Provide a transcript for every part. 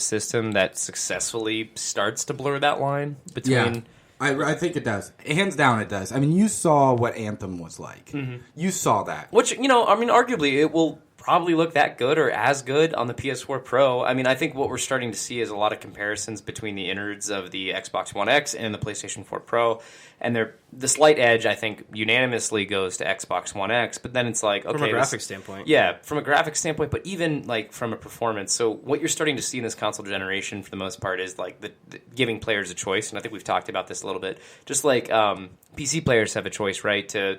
system that successfully starts to blur that line between... Yeah. I think it does. Hands down, it does. I mean, you saw what Anthem was like. Mm-hmm. You saw that. Which, arguably, it will probably look that good or as good on the PS4 Pro. I mean, I think what we're starting to see is a lot of comparisons between the innards of the Xbox One X and the PlayStation 4 Pro. And the slight edge, I think, unanimously goes to Xbox One X. But then it's like, okay... From a graphics standpoint. Yeah, from a graphics standpoint, but even, like, from a performance. So what you're starting to see in this console generation, for the most part, is, like, the giving players a choice. And I think we've talked about this a little bit. Just like PC players have a choice, right, to...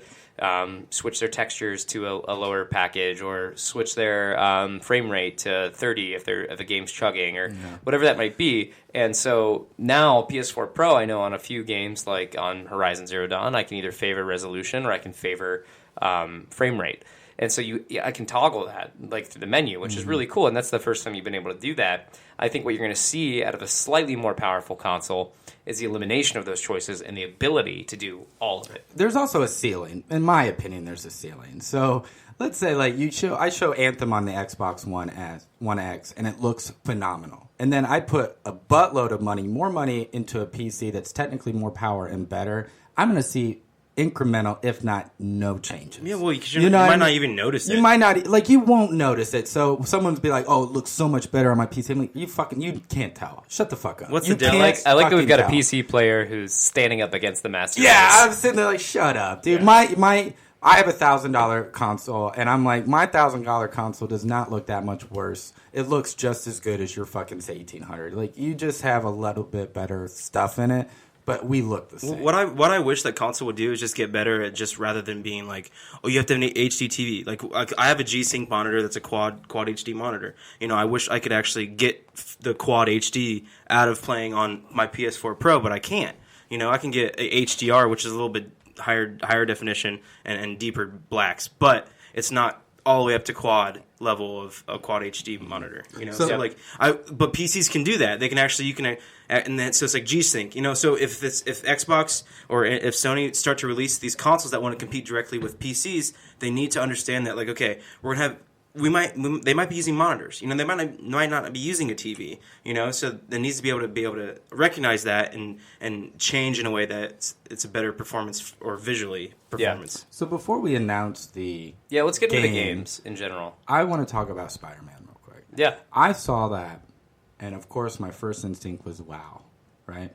switch their textures to a lower package, or switch their frame rate to 30 if the game's chugging, or whatever that might be. And so now PS4 Pro, I know on a few games like on Horizon Zero Dawn, I can either favor resolution or I can favor frame rate. And so I can toggle that like through the menu, which is really cool. And that's the first time you've been able to do that. I think what you're going to see out of a slightly more powerful console is the elimination of those choices and the ability to do all of it. There's also a ceiling. In my opinion, there's a ceiling. So let's say like I show Anthem on the Xbox One X, and it looks phenomenal. And then I put a buttload of money, more money, into a PC that's technically more power and better. I'm going to see incremental, if not no changes. Yeah, well, you might not even notice it. You might not, like, you won't notice it. So someone's be like, "Oh, it looks so much better on my PC." I'm like, you can't tell. Shut the fuck up. What's you the difference? I like that we've got a PC player who's standing up against the master race. Yeah, I'm sitting there like, shut up, dude. Yeah. I have a $1,000 console, and I'm like, my $1,000 console does not look that much worse. It looks just as good as your fucking say 1800. Like, you just have a little bit better stuff in it. But we look the same. What I wish that console would do is just get better at just, rather than being like, oh, you have to have an HD TV. Like I have a G-Sync monitor that's a quad HD monitor. I wish I could actually get the quad HD out of playing on my PS4 Pro, but I can't. I can get a HDR, which is a little bit higher definition and deeper blacks, but it's not all the way up to quad level of a quad HD monitor. But PCs can do that. They can actually, and then so it's like G-Sync. So if Xbox or if Sony start to release these consoles that want to compete directly with PCs, they need to understand that, like, okay, they might be using monitors. They might not be using a TV. So there needs to be able to recognize that and change in a way that it's a better performance or visually performance. Yeah. So before we announce let's get into the games in general. I want to talk about Spider-Man real quick. Yeah, I saw that, and of course my first instinct was wow, right?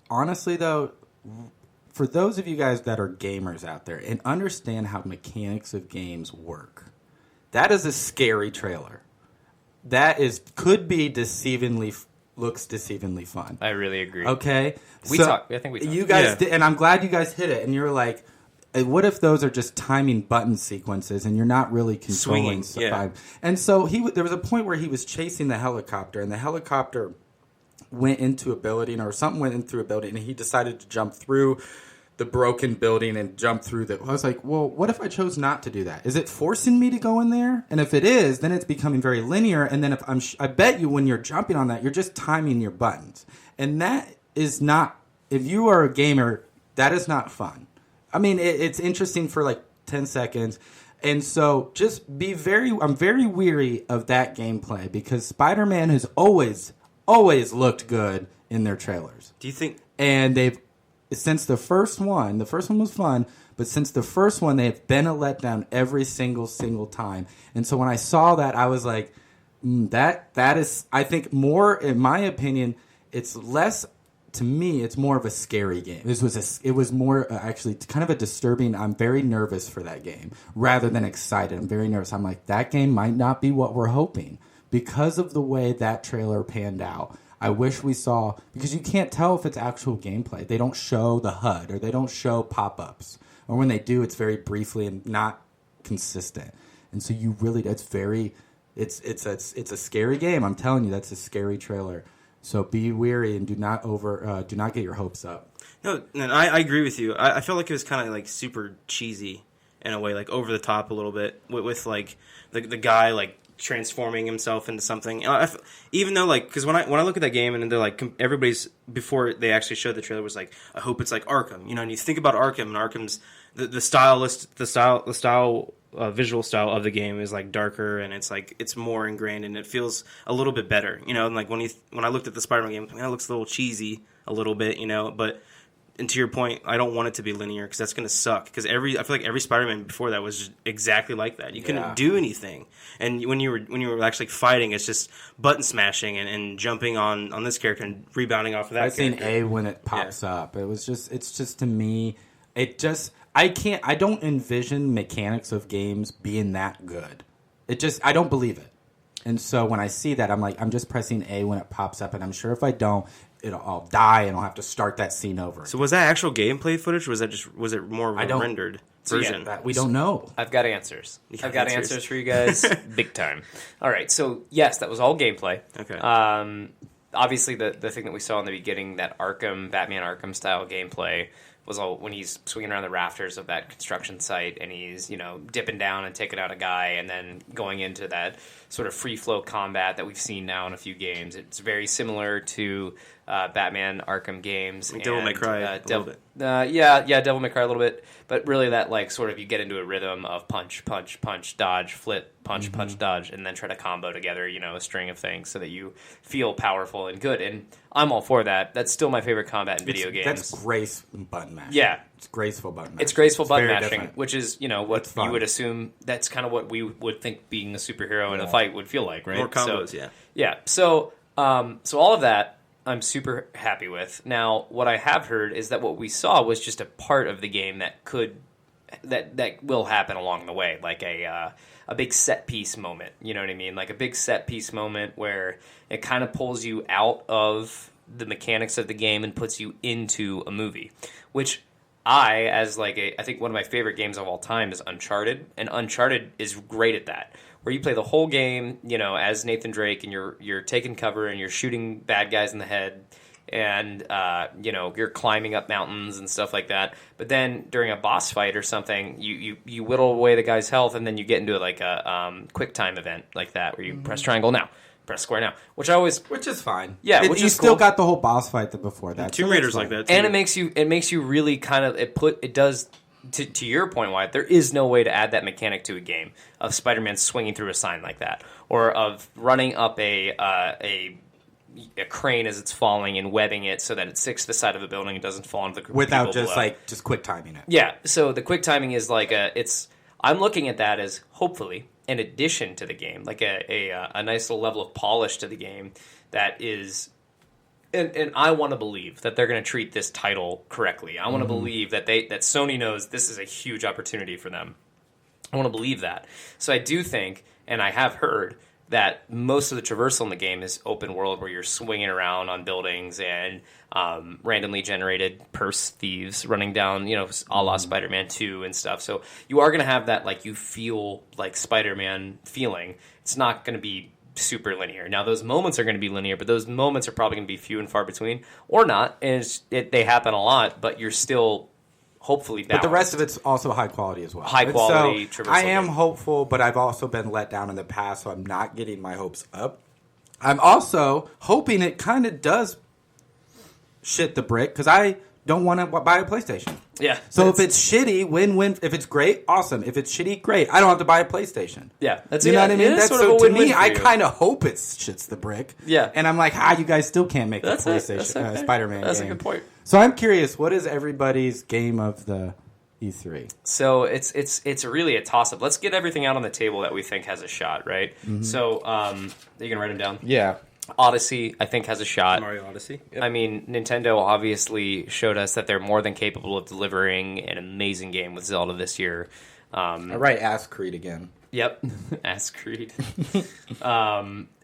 Honestly, though, for those of you guys that are gamers out there and understand how mechanics of games work, that is a scary trailer. That could be looks deceivingly fun. I really agree. Okay? I think we talked. You guys did, and I'm glad you guys hit it. And you're like, what if those are just timing button sequences and you're not really controlling swinging? Yeah. And so there was a point where he was chasing the helicopter, and the helicopter went into a building, or something went in through a building, and he decided to jump through the broken building and jump through I was like, well, what if I chose not to do that? Is it forcing me to go in there? And if it is, then it's becoming very linear. And then I bet you when you're jumping on that, you're just timing your buttons. And that is not, if you are a gamer, that is not fun. I mean, it's interesting for like 10 seconds. And so just I'm very weary of that gameplay, because Spider-Man has always looked good in their trailers. Do you think? And since the first one was fun, but since the first one, they have been a letdown every single time. And so when I saw that, I was like, that is, I think, more, in my opinion, it's less, to me, it's more of a scary game. It was more actually kind of a disturbing. I'm very nervous for that game rather than excited. I'm very nervous. I'm like, that game might not be what we're hoping because of the way that trailer panned out. I wish we saw, because you can't tell if it's actual gameplay. They don't show the HUD, or they don't show pop-ups, or when they do, it's very briefly and not consistent. And so you really, it's a scary game. I'm telling you, that's a scary trailer. So be wary and do not get your hopes up. No, and I agree with you. I felt like it was kind of like super cheesy in a way, like over the top a little bit with like the guy like transforming himself into something. Even though, like, because when I look at that game and they're like, everybody's, before they actually showed the trailer, was like, I hope it's like Arkham, and you think about Arkham, and Arkham's the style visual style of the game is like darker, and it's more ingrained, and it feels a little bit better. You know, and like when I looked at the Spider-Man game, it looks a little cheesy a little bit, you know, but. And to your point, I don't want it to be linear because that's going to suck. Because I feel like every Spider-Man before that was just exactly like that. You couldn't do anything, and when you were actually fighting, it's just button smashing and jumping on this character and rebounding off of that. I've seen A when it pops up. It's just to me, I don't envision mechanics of games being that good. I don't believe it. And so when I see that, I'm like, I'm just pressing A when it pops up, and I'm sure if I don't, I'll die and I'll have to start that scene over. So was that actual gameplay footage, or was it more of a rendered version? Yeah, we don't know. I've got answers. I've got answers for you guys, big time. All right, so yes, that was all gameplay. Okay. Obviously, the thing that we saw in the beginning, that Batman Arkham style gameplay, was all when he's swinging around the rafters of that construction site and he's, dipping down and taking out a guy and then going into that sort of free flow combat that we've seen now in a few games. It's very similar to Batman Arkham games. Devil May Cry a little bit. Devil May Cry a little bit. But really that like sort of you get into a rhythm of punch, punch, punch, dodge, flip, punch, punch, dodge, and then try to combo together, a string of things so that you feel powerful and good. And I'm all for that. That's still my favorite combat in video games. That's button mashing. Yeah. It's graceful button mashing. It's graceful button mashing, different. which is, what you would assume, that's kind of what we would think being a superhero in a fight would feel like, right? More combos, yeah. Yeah. So all of that I'm super happy with. Now, what I have heard is that what we saw was just a part of the game that will happen along the way, like a big set piece moment. You know what I mean? Like a big set piece moment where it kind of pulls you out of the mechanics of the game and puts you into a movie, which I think one of my favorite games of all time is Uncharted, and Uncharted is great at that. Where you play the whole game, as Nathan Drake, and you're taking cover and you're shooting bad guys in the head, and you're climbing up mountains and stuff like that. But then during a boss fight or something, you whittle away the guy's health, and then you get into like a quick time event like that, where you press triangle now, press square now, which is fine. Yeah, you still got the whole boss fight before that. Tomb Raider's like that too. And it makes you really kind of it does. To your point, Wyatt, there is no way to add that mechanic to a game of Spider-Man swinging through a sign like that, or of running up a crane as it's falling and webbing it so that it sticks to the side of a building and doesn't fall into the group without of people below. just quick timing it. Yeah, so the quick timing is like I'm looking at that as hopefully an addition to the game, like a nice little level of polish to the game that is. And I want to believe that they're going to treat this title correctly. I want to believe that that Sony knows this is a huge opportunity for them. I want to believe that. So I do think, and I have heard, that most of the traversal in the game is open world, where you're swinging around on buildings and randomly generated purse thieves running down, a la Spider-Man 2 and stuff. So you are going to have that, like, you feel like Spider-Man feeling. It's not going to be super linear. Now, those moments are going to be linear, but those moments are probably going to be few and far between, or not. And they happen a lot, but you're still hopefully balanced. But the rest of it's also high quality as well. High quality. So I am hopeful, but I've also been let down in the past, so I'm not getting my hopes up. I'm also hoping it kind of does shit the brick, because I don't want to buy a PlayStation. Yeah. So if it's shitty, win-win. If it's great, awesome. If it's shitty, great. I don't have to buy a PlayStation. Yeah. You know what I mean? That's sort of of a win-win to me, for I you. kind of hope it shits the brick. Yeah. And I'm like, you guys still can't make That's a PlayStation okay. Spider-Man That's game. a good point. So I'm curious, what is everybody's game of the E3? So it's really a toss-up. Let's get everything out on the table that we think has a shot, right? Mm-hmm. So are you going to write them down? Yeah. Odyssey, I think, has a shot. Mario Odyssey. Yep. I mean, Nintendo obviously showed us that they're more than capable of delivering an amazing game with Zelda this year. All right, Ask Creed again. Yep, Ask Creed.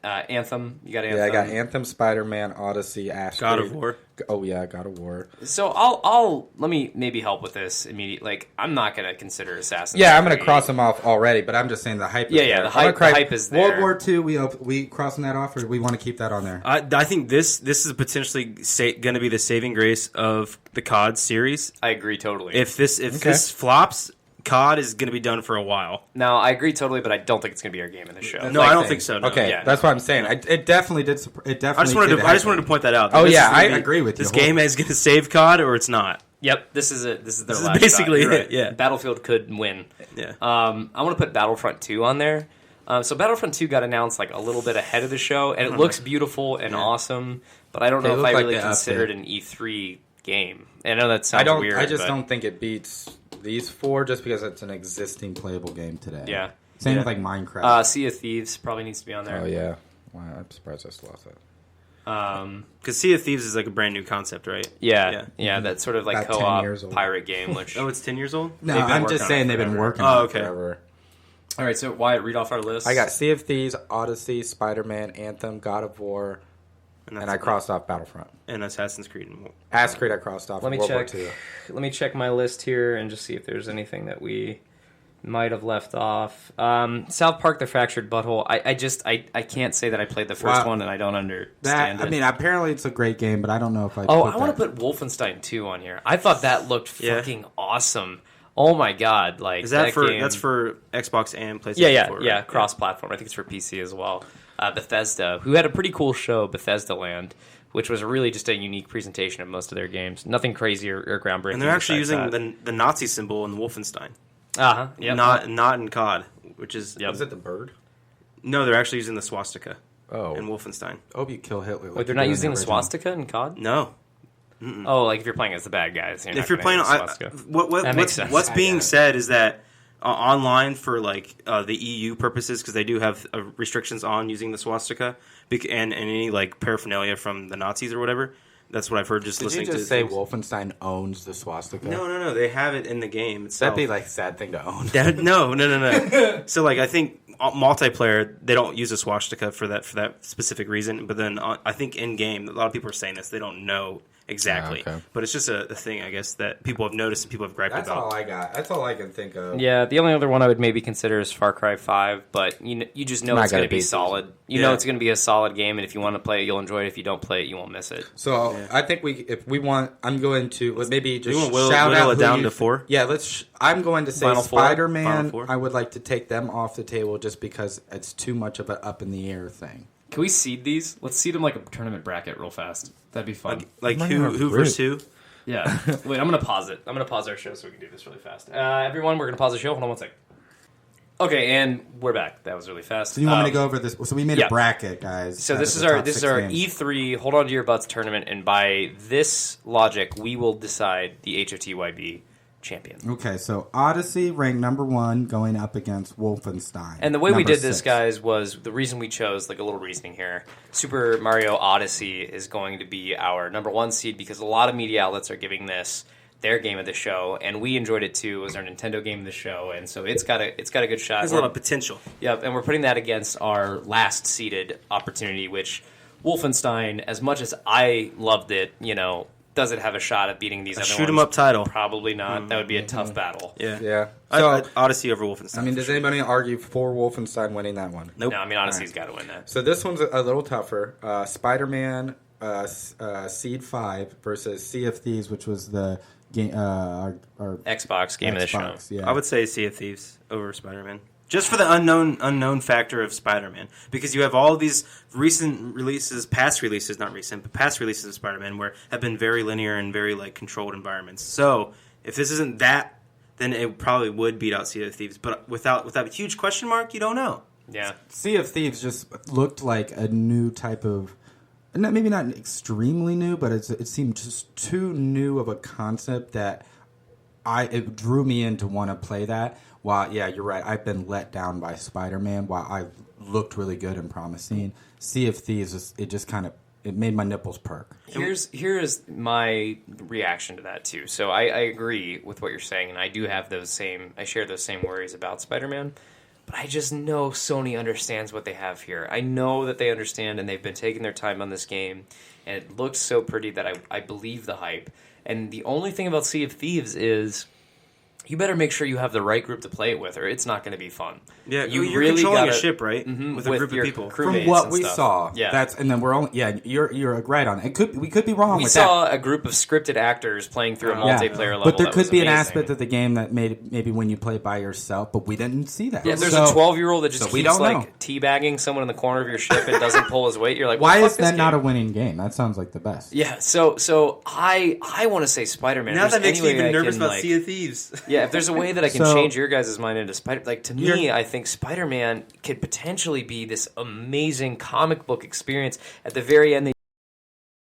Anthem, you got Anthem. Yeah, I got Anthem, Spider-Man, Odyssey, Ask Creed. God of War. Oh yeah, God of War. So I'll let me maybe help with this immediately. Like, I'm not gonna consider Assassin's Creed. Yeah, I'm gonna cross them off already, but I'm just saying the hype. Is there. The hype is there. World War II, we crossing that off, or we want to keep that on there? I think this is potentially going to be the saving grace of the COD series. I agree totally. If this flops, COD is going to be done for a while. No, I agree totally, but I don't think it's going to be our game in the show. No, I don't think so. No. Okay, Yeah. that's what I'm saying. It definitely did. It definitely. I just wanted to point that out. Oh yeah, I agree with you. This game is going to save COD, or it's not. Yep, this is their This last is basically shot. You're it. Yeah. Battlefield could win. Yeah. I want to put Battlefront 2 on there. So Battlefront 2 got announced like a little bit ahead of the show, and it looks beautiful and awesome. But I don't know if I really consider it an E3 game. I know that sounds weird. I just don't think it beats these 4 just because it's an existing playable game today. Yeah. Same with like Minecraft. Sea of Thieves probably needs to be on there. Oh yeah. Wow, I'm surprised I still lost that. Because Sea of Thieves is like a brand new concept, right? Yeah. That's sort of like About 10 years co-op old. pirate game. Which Oh, it's 10 years old? No, They've been I'm working just on saying it they've been forever. working Oh, on it okay. forever. all right. So Wyatt, read off our list. I got Sea of Thieves, Odyssey, Spider-Man, Anthem, God of War, and I crossed off Battlefront. And Assassin's Creed. Assassin's Creed I crossed off. Let me World check. War II. Let me check my list here and just see if there's anything that we might have left off. South Park: The Fractured Butthole. I can't say that I played the first one and I don't understand it. I mean, apparently it's a great game, but I don't know if I. I want to put Wolfenstein 2 on here. I thought that looked fucking awesome. Oh my god! Like Is that for game, that's for Xbox and PlayStation 4, right? yeah, cross-platform. I think it's for PC as well. Bethesda, who had a pretty cool show, Bethesda Land, which was really just a unique presentation of most of their games. Nothing crazy or groundbreaking. And they're actually besides using the Nazi symbol in Wolfenstein. Yep. Not in COD, which is Yep. Is it the bird? No, they're actually using the swastika Oh, in Wolfenstein. I hope you kill Hitler. Like Wait, they're you not did in using the original. swastika in COD? No. Oh, like if you're playing as the bad guys. If you're playing, That makes sense. what's being said is that online for like the EU purposes, because they do have restrictions on using the swastika and any like paraphernalia from the Nazis or whatever. That's what I've heard just Did listening you to. just say things. Wolfenstein owns the swastika? No. They have it in the game itself. That'd be like a sad thing to own. No. So like I think multiplayer they don't use a swastika for that specific reason. But then I think in game a lot of people are saying this, they don't know exactly. Okay. But it's just a thing I guess that people have noticed and people have griped That's about. all I got. That's all I can think of. Yeah, the only other one I would maybe consider is Far Cry 5, but you just know Not it's going gonna to be beat solid. You know it's going to be a solid game, and if you want to play it, you'll enjoy it. If you don't play it, you won't miss it. So I think if we want, I'm going to maybe just You want shout whittle out it who down you- to 4? Yeah, I'm going to say Final four? Spider-Man. Final four? I would like to take them off the table just because it's too much of an up in the air thing. Can we seed these? Let's seed them like a tournament bracket real fast. That'd be fun. Like I'm not gonna who versus who? Yeah. Wait, I'm going to pause it. I'm going to pause our show so we can do this really fast. Everyone, we're going to pause the show. Hold on one sec. Okay, and we're back. That was really fast. So you want me to go over this? So we made yeah. a bracket, guys. So this is The our top 6 games. E3 Hold On to Your Butts tournament, and by this logic, we will decide the HOTYB champion. Okay, so Odyssey ranked number 1 going up against Wolfenstein. And the way we number did this, 6. guys, was the reason we chose, like a little reasoning here. Super Mario Odyssey is going to be our number 1 seed because a lot of media outlets are giving this their game of the show, and we enjoyed it too. It was our Nintendo game of the show, and so it's got a good shot. There's a lot of potential. Yep, and we're putting that against our last seeded opportunity, which Wolfenstein, as much as I loved it, does it have a shot at beating these other shoot 'em ones? up title. Probably not. That would be a tough battle. Yeah. So Odyssey over Wolfenstein. I mean, does anybody argue for Wolfenstein winning that one? Nope. No, I mean, Odyssey's got to win that. So this one's a little tougher. Spider-Man Seed 5 versus Sea of Thieves, which was the game, our Xbox game of the show. Xbox, yeah. I would say Sea of Thieves over Spider-Man. Just for the unknown factor of Spider-Man. Because you have all of these recent releases, past releases of Spider-Man where have been very linear and very like controlled environments. So if this isn't that, then it probably would beat out Sea of Thieves. But without a huge question mark, you don't know. Yeah. Sea of Thieves just looked like a new type of, maybe not extremely new, but it seemed just too new of a concept that it drew me in to want to play that. While, yeah, you're right, I've been let down by Spider-Man. While I looked really good and promising, Sea of Thieves, it made my nipples perk. Here is my reaction to that too. So I agree with what you're saying, and I share those same worries about Spider-Man. But I just know Sony understands what they have here. I know that they understand, and they've been taking their time on this game, and it looks so pretty that I believe the hype. And the only thing about Sea of Thieves is you better make sure you have the right group to play it with, or it's not going to be fun. Yeah, you're really controlling a ship, right? With a group of people. From what we saw, and then we're only you're right on it. We could be wrong. We with saw that. a group of scripted actors playing through a multiplayer level, but there could be an amazing. aspect of the game that maybe when you play by yourself, but we didn't see that. Yeah, there's a 12-year-old that just keeps like teabagging someone in the corner of your ship and doesn't pull his weight. You're like, why is that not a winning game? That sounds like the best. Yeah, so I want to say Spider-Man. Now that makes me even nervous about Sea of Thieves. Yeah, if there's a way that I can change your guys' mind into Spider, to me, I think Spider-Man could potentially be this amazing comic book experience. At the very end, they